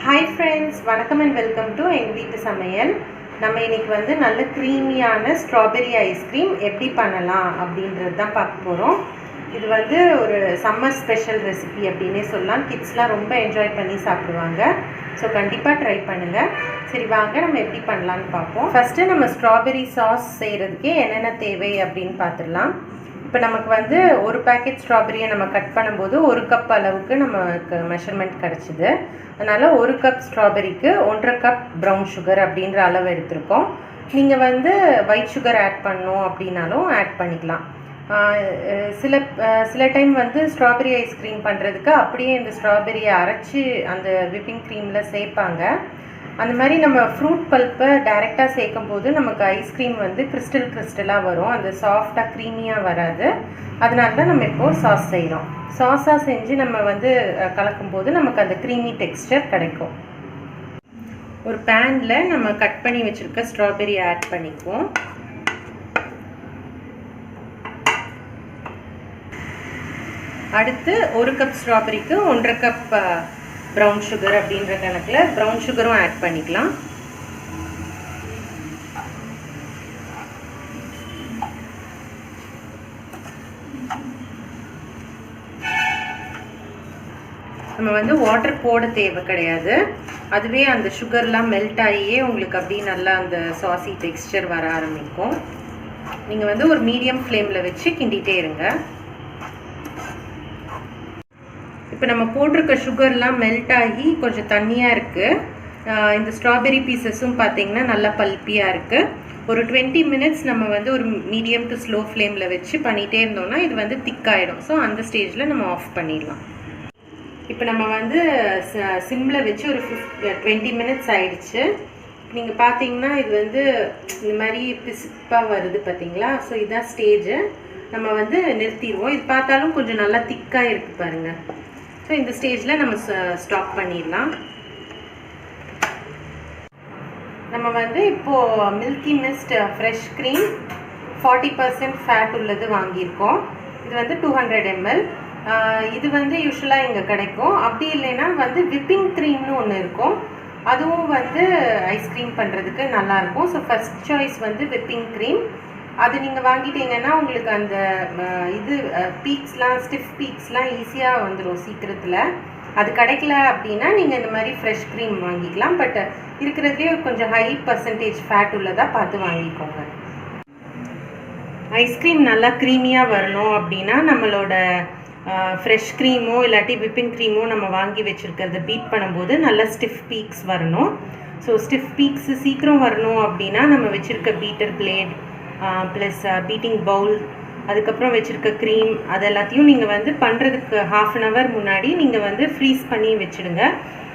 Hi friends, வணக்கம் and welcome to எங்கள் வீட்டு சமையல். நம்ம இன்றைக்கி வந்து நல்ல க்ரீமியான ஸ்ட்ராபெரி ஐஸ்கிரீம் எப்படி பண்ணலாம் அப்படின்றது தான் பார்க்க போகிறோம். இது வந்து ஒரு சம்மர் ஸ்பெஷல் ரெசிபி அப்படின்னே சொல்லலாம். கிட்ஸ்லாம் ரொம்ப என்ஜாய் பண்ணி சாப்பிடுவாங்க. ஸோ கண்டிப்பாக ட்ரை பண்ணுங்கள். சரி, வாங்க நம்ம எப்படி பண்ணலான்னு பார்ப்போம். ஃபஸ்ட்டு நம்ம ஸ்ட்ராபெரி சாஸ் செய்கிறதுக்கே என்னென்ன தேவை அப்படின்னு பார்த்துடலாம். இப்போ நமக்கு வந்து ஒரு பேக்கெட் ஸ்ட்ராபெரியை நம்ம கட் பண்ணும்போது 1 கப் அளவுக்கு நமக்கு மெஷர்மெண்ட் கிடச்சிது. அதனால் 1 கப் ஸ்ட்ராபெரிக்கு 1.5 கப் ப்ரௌன் சுகர் அப்படின்ற அளவு எடுத்திருக்கோம். நீங்கள் வந்து ஒயிட் சுகர் ஆட் பண்ணணும் அப்படின்னாலும் ஆட் பண்ணிக்கலாம். சில டைம் வந்து ஸ்ட்ராபெரி ஐஸ்கிரீம் பண்ணுறதுக்கு அப்படியே இந்த ஸ்ட்ராபெரியை அரைச்சி அந்த விப்பிங் க்ரீமில் சேர்ப்பாங்க. அந்த மாதிரி நம்ம ஃப்ரூட் பல்ப்பை டைரெக்டாக சேர்க்கும் போது நமக்கு ஐஸ்கிரீம் வந்து கிறிஸ்டலாக வரும். அந்த சாஃப்டாக க்ரீமியாக வராது. அதனால தான் நம்ம இப்போது சாஸ் செய்கிறோம். சாஸாக செஞ்சு நம்ம வந்து கலக்கும்போது நமக்கு அந்த க்ரீமி டெக்ஸ்டர் கிடைக்கும். ஒரு பேனில் நம்ம கட் பண்ணி வச்சுருக்க ஸ்ட்ராபெரி ஆட் பண்ணிக்குவோம். அடுத்து 1 கப் ஸ்ட்ராபெரிக்கு 1.5 கப் ப்ரௌன் சுகர் அப்படின்ற கணக்கில் ப்ரௌன் சுகரும் ஆட் பண்ணிக்கலாம். நம்ம வந்து வாட்டர் போட தேவை கிடையாது. அதுவே அந்த சுகர்லாம் மெல்ட் ஆகியே உங்களுக்கு அப்படியே நல்லா அந்த சாசி டெக்ஸ்டர் வர ஆரம்பிக்கும். நீங்கள் வந்து ஒரு மீடியம் ஃப்ளேமில் வச்சு கிண்டிகிட்டே இருங்க. இப்போ நம்ம போட்டிருக்க சுகர்லாம் மெல்ட் ஆகி கொஞ்சம் தண்ணியாக இருக்குது. இந்த ஸ்ட்ராபெரி பீசஸும் பார்த்திங்கன்னா நல்லா பல்ப்பியாக இருக்குது. ஒரு 20 மினிட்ஸ் நம்ம வந்து ஒரு மீடியம் டு ஸ்லோ ஃப்ளேமில் வச்சு பண்ணிகிட்டே இருந்தோம்னா இது வந்து திக்காயிடும். ஸோ அந்த ஸ்டேஜில் நம்ம ஆஃப் பண்ணிடலாம். இப்போ நம்ம வந்து சிம்மில் வச்சு ஒரு 20 மினிட்ஸ் ஆயிடுச்சு. நீங்கள் பார்த்தீங்கன்னா இது வந்து இந்த மாதிரி பிசுப்பாக வருது பார்த்தீங்களா? ஸோ இதுதான் ஸ்டேஜு. நம்ம வந்து நிறுத்திடுவோம். இது பார்த்தாலும் கொஞ்சம் நல்லா திக்காக இருக்குது பாருங்கள். ஸோ இந்த ஸ்டேஜில் நம்ம ஸ்டாப் பண்ணிடலாம். நம்ம வந்து இப்போது Milky Mist fresh cream 40% fat உள்ளது வாங்கியிருக்கோம். இது வந்து 200 ml. இது வந்து யூஸ்வலாக இங்கே கிடைக்கும். அப்படி இல்லைன்னா வந்து விப்பிங் க்ரீம்னு ஒன்று இருக்கும். அதுவும் வந்து ஐஸ்கிரீம் பண்ணுறதுக்கு நல்லாயிருக்கும். ஸோ ஃபஸ்ட் சாய்ஸ் வந்து விப்பிங் க்ரீம். அது நீங்கள் வாங்கிட்டீங்கன்னா உங்களுக்கு அந்த இது ஸ்டிஃப் பீக்ஸ்லாம் ஈஸியாக வந்துடும் சீக்கிரத்தில். அது கிடைக்கல அப்படின்னா நீங்கள் இந்த மாதிரி ஃப்ரெஷ் க்ரீம் வாங்கிக்கலாம். பட் இருக்கிறதுலேயே கொஞ்சம் ஹை பர்சன்டேஜ் ஃபேட் உள்ளதாக பார்த்து வாங்கிக்கோங்க. ஐஸ்கிரீம் நல்லா க்ரீமியாக வரணும் அப்படின்னா நம்மளோட ஃப்ரெஷ் க்ரீமோ இல்லாட்டி விப்பிங் க்ரீமோ நம்ம வாங்கி வச்சுருக்கிறத பீட் பண்ணும்போது நல்லா ஸ்டிஃப் பீக்ஸ் வரணும். ஸோ ஸ்டிஃப் பீக்ஸு சீக்கிரம் வரணும் அப்படின்னா நம்ம வச்சுருக்க beater blade plus beating bowl, அதுக்கப்புறம் வச்சுருக்க க்ரீம், அது எல்லாத்தையும் நீங்கள் வந்து பண்ணுறதுக்கு 1/2 an hour முன்னாடி நீங்கள் வந்து ஃப்ரீஸ் பண்ணி வச்சுடுங்க.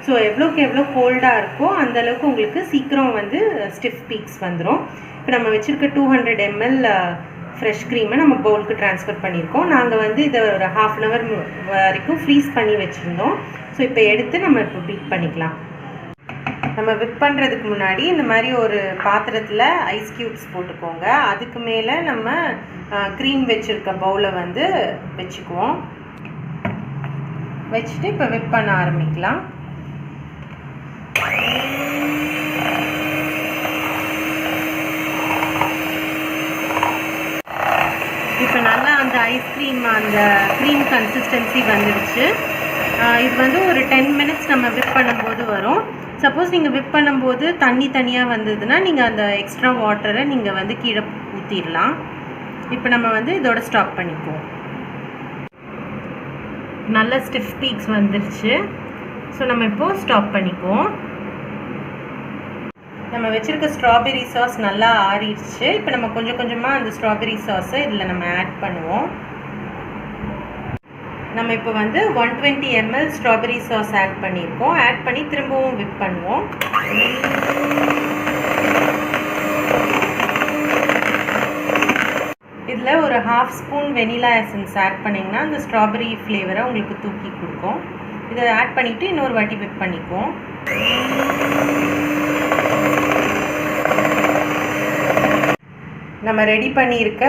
ஸோ எவ்வளோக்கு எவ்வளோ கோல்டாக இருக்கோ அந்தளவுக்கு உங்களுக்கு சீக்கிரம் வந்து ஸ்டிஃப் பீக்ஸ் வந்துடும். இப்போ நம்ம வச்சுருக்க 200 ml ஃப்ரெஷ் க்ரீமை நம்ம பவுலுக்கு ட்ரான்ஸ்ஃபர் பண்ணியிருக்கோம். நாங்கள் வந்து இதை ஒரு 1/2 an hour வரைக்கும் ஃப்ரீஸ் பண்ணி வச்சுருந்தோம். ஸோ இப்போ எடுத்து நம்ம இப்போ பீட் பண்ணிக்கலாம். நம்ம விப் பண்ணுறதுக்கு முன்னாடி இந்த மாதிரி ஒரு பாத்திரத்தில் ஐஸ் க்யூப்ஸ் போட்டுக்கோங்க. அதுக்கு மேலே நம்ம க்ரீம் வச்சுருக்க பவுலை வந்து வச்சுக்குவோம். வச்சுட்டு இப்போ விப் பண்ண ஆரம்பிக்கலாம். இப்போ நல்லா அந்த ஐஸ்கிரீம் அந்த க்ரீம் கன்சிஸ்டன்சி வந்துடுச்சு. இது வந்து ஒரு 10 மினிட்ஸ் நம்ம விப் பண்ணும்போது வரும். சப்போஸ் நீங்கள் விப் பண்ணும்போது தனியாக வந்ததுன்னா நீங்கள் அந்த எக்ஸ்ட்ரா வாட்டரை நீங்கள் வந்து கீழே ஊற்றிடலாம். இப்போ நம்ம வந்து இதோட ஸ்டாப் பண்ணிக்குவோம். நல்ல ஸ்டிஃப் பீக்ஸ் வந்துருச்சு. ஸோ நம்ம இப்போது ஸ்டாப் பண்ணிக்குவோம். நம்ம வச்சுருக்க ஸ்ட்ராபெரி சாஸ் நல்லா ஆறிடுச்சு. இப்போ நம்ம கொஞ்சம் கொஞ்சமாக அந்த ஸ்ட்ராபெரி சாஸை இதில் நம்ம ஆட் பண்ணுவோம். நம்ம இப்போ வந்து 120 ml ஸ்ட்ராபெரி சாஸ் ஆட் பண்ணியிருக்கோம். ஆட் பண்ணி திரும்பவும் விப் பண்ணுவோம். இதில் ஒரு 1/2 ஸ்பூன் வெனிலா எசன்ஸ் ஆட் பண்ணிங்கன்னா அந்த ஸ்ட்ராபெரி ஃப்ளேவரை உங்களுக்கு தூக்கி கொடுக்கும். இதை ஆட் பண்ணிவிட்டு இன்னொரு வாட்டி விப் பண்ணிக்குவோம். நம்ம ரெடி பண்ணியிருக்க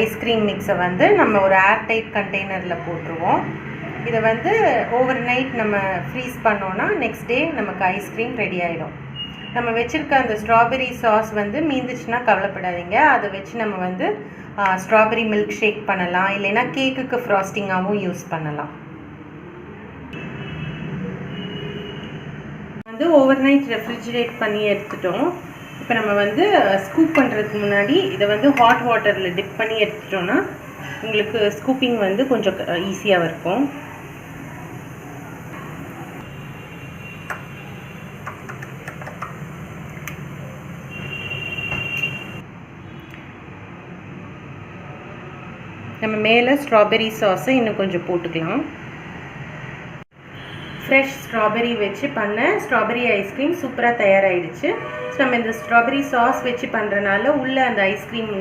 ஐஸ்கிரீம் மிக்ஸை வந்து நம்ம ஒரு ஏர் டைட் கண்டெய்னரில் போட்டுருவோம். இதை வந்து ஓவர் நைட் நம்ம ஃப்ரீஸ் பண்ணோன்னா நெக்ஸ்ட் டே நமக்கு ஐஸ்கிரீம் ரெடி ஆகிடும். நம்ம வச்சுருக்க அந்த ஸ்ட்ராபெரி சாஸ் வந்து மீந்துச்சுன்னா கவலைப்படாதீங்க. அதை வச்சு நம்ம வந்து ஸ்ட்ராபெரி மில்க் ஷேக் பண்ணலாம், இல்லைன்னா கேக்குக்கு ஃப்ராஸ்டிங்காகவும் யூஸ் பண்ணலாம். வந்து ஓவர் நைட் ரெஃப்ரிஜிரேட் பண்ணி எடுத்துட்டோம். இப்போ நம்ம வந்து ஸ்கூப் பண்ணுறதுக்கு முன்னாடி இதை வந்து ஹாட் வாட்டரில் டிப் பண்ணி எடுத்துட்டோன்னா உங்களுக்கு ஸ்கூப்பிங் வந்து கொஞ்சம் ஈஸியாக இருக்கும். நம்ம மேலே ஸ்ட்ராபெரி சாஸை இன்னும் கொஞ்சம் போட்டுக்கலாம். ஃப்ரெஷ் ஸ்ட்ராபெரி வச்சு பண்ண ஸ்ட்ராபெரி ஐஸ்கிரீம் சூப்பராக தயாராகிடுச்சு. ஸோ நம்ம இந்த ஸ்ட்ராபெரி சாஸ் வச்சு பண்ணுறனால உள்ளே அந்த ஐஸ்கிரீம்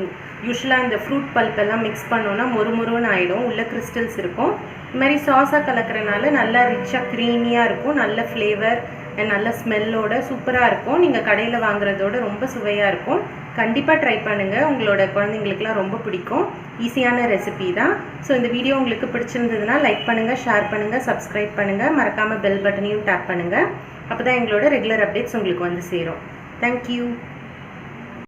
யூஸ்வலாக இந்த ஃப்ரூட் பல்ப்பெல்லாம் மிக்ஸ் பண்ணோன்னா மொறுமொறுன்னு ஆகிடும், உள்ளே கிறிஸ்டல்ஸ் இருக்கும். இது மாதிரி சாஸாக கலக்கிறனால நல்லா ரிச்சாக க்ரீமியாக இருக்கும், நல்ல ஃப்ளேவர் அண்ட் நல்ல ஸ்மெல்லோட சூப்பராக இருக்கும். நீங்கள் கடையில் வாங்குறதோட ரொம்ப சுவையாக இருக்கும். கண்டிப்பாக ட்ரை பண்ணுங்கள், உங்களோட குழந்தைங்களுக்குலாம் ரொம்ப பிடிக்கும். ஈஸியான ரெசிபி தான். ஸோ இந்த வீடியோ உங்களுக்கு பிடிச்சிருந்ததுன்னா லைக் பண்ணுங்கள், ஷேர் பண்ணுங்கள், சப்ஸ்கிரைப் பண்ணுங்கள், மறக்காமல் பெல் பட்டனையும் டேப் பண்ணுங்கள். அப்போ தான் எங்களோட ரெகுலர் அப்டேட்ஸ் உங்களுக்கு வந்து சேரும். தேங்க்யூ.